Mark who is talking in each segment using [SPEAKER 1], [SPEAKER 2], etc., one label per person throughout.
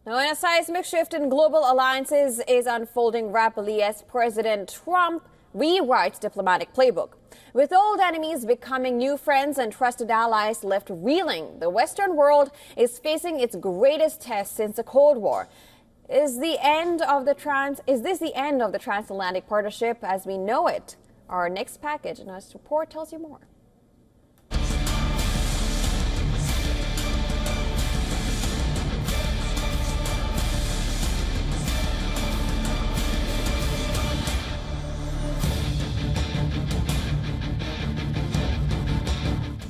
[SPEAKER 1] Now, a seismic shift in global alliances is unfolding rapidly as President Trump rewrites diplomatic playbook. With old enemies becoming new friends and trusted allies left reeling, the Western world is facing its greatest test since the Cold War. Is this the end of the Transatlantic partnership as we know it? Our next package in this report tells you more.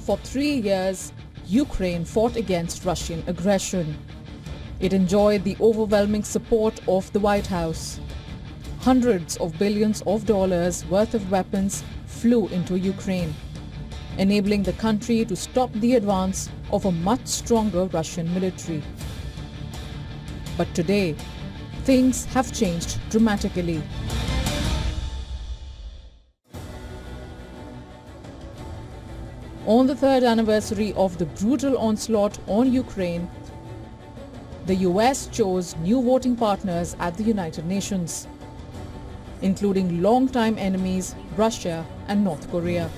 [SPEAKER 2] For 3 years, Ukraine fought against Russian aggression. It enjoyed the overwhelming support of the White House. Hundreds of billions of dollars worth of weapons flew into Ukraine, enabling the country to stop the advance of a much stronger Russian military. But today, things have changed dramatically. On the third anniversary of the brutal onslaught on Ukraine, the US chose new voting partners at the United Nations, including longtime enemies Russia and North Korea.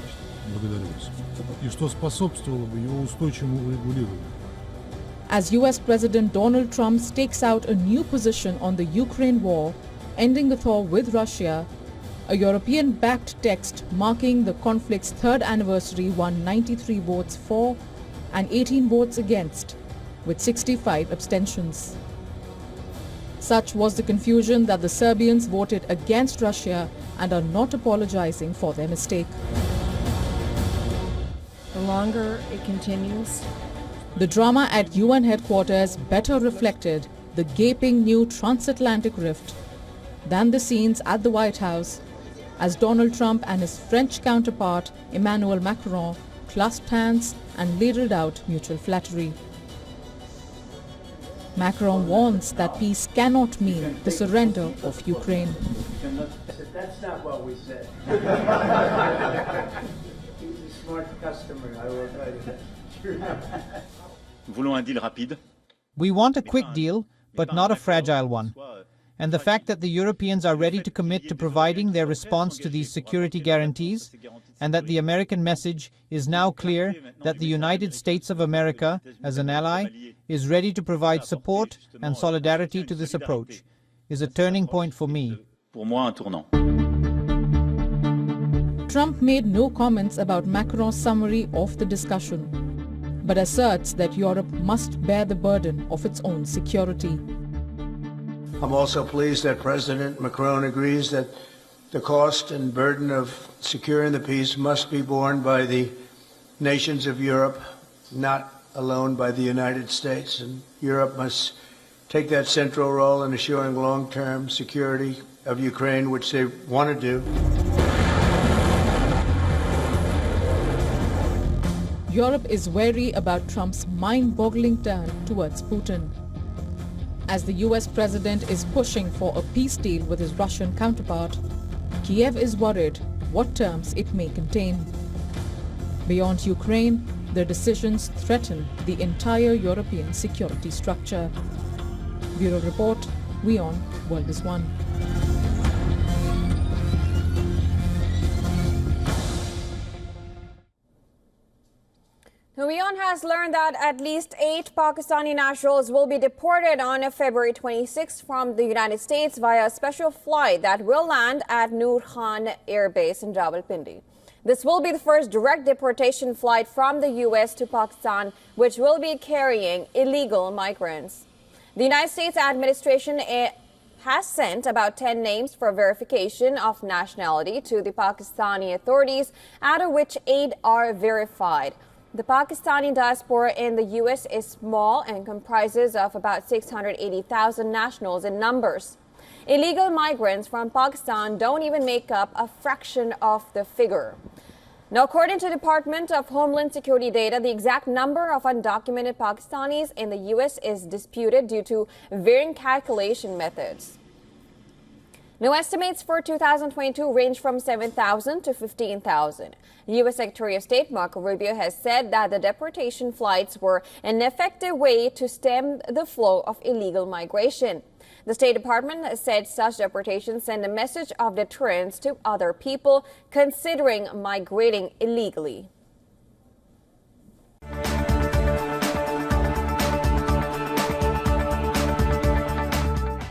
[SPEAKER 2] As US President Donald Trump stakes out a new position on the Ukraine war, ending the thaw with Russia, a European-backed text marking the conflict's third anniversary won 93 votes for and 18 votes against, with 65 abstentions. Such was the confusion that the Serbians voted against Russia and are not apologizing for their mistake.
[SPEAKER 3] The longer it continues,
[SPEAKER 2] the drama at UN headquarters better reflected the gaping new transatlantic rift than the scenes at the White House as Donald Trump and his French counterpart Emmanuel Macron clasped hands and ladled out mutual flattery. Macron warns that peace cannot mean the surrender of Ukraine.
[SPEAKER 4] That's not what we said. He's a smart customer, I will tell you.
[SPEAKER 5] We want a quick deal, but not a fragile one. And the fact that the Europeans are ready to commit to providing their response to these security guarantees, and that the American message is now clear that the United States of America, as an ally, is ready to provide support and solidarity to this approach, is a turning point for me.
[SPEAKER 2] Trump made no comments about Macron's summary of the discussion, but asserts that Europe must bear the burden of its own security.
[SPEAKER 4] I'm also pleased that President Macron agrees that the cost and burden of securing the peace must be borne by the nations of Europe, not alone by the United States. And Europe must take that central role in assuring long-term security of Ukraine, which they want to do.
[SPEAKER 2] Europe is wary about Trump's mind-boggling turn towards Putin. As the US president is pushing for a peace deal with his Russian counterpart, Kiev is worried what terms it may contain. Beyond Ukraine, their decisions threaten the entire European security structure. Bureau Report, WION World is One.
[SPEAKER 1] WION has learned that at least 8 Pakistani nationals will be deported on February 26 from the United States via a special flight that will land at Noor Khan Air Base in Rawalpindi. This will be the first direct deportation flight from the U.S. to Pakistan, which will be carrying illegal migrants. The United States administration has sent about 10 names for verification of nationality to the Pakistani authorities, out of which 8 are verified. The Pakistani diaspora in the U.S. is small and comprises of about 680,000 nationals in numbers. Illegal migrants from Pakistan don't even make up a fraction of the figure. Now, according to the Department of Homeland Security data, the exact number of undocumented Pakistanis in the U.S. is disputed due to varying calculation methods. New estimates for 2022 range from 7,000 to 15,000. U.S. Secretary of State Marco Rubio has said that the deportation flights were an effective way to stem the flow of illegal migration. The State Department said such deportations send a message of deterrence to other people considering migrating illegally.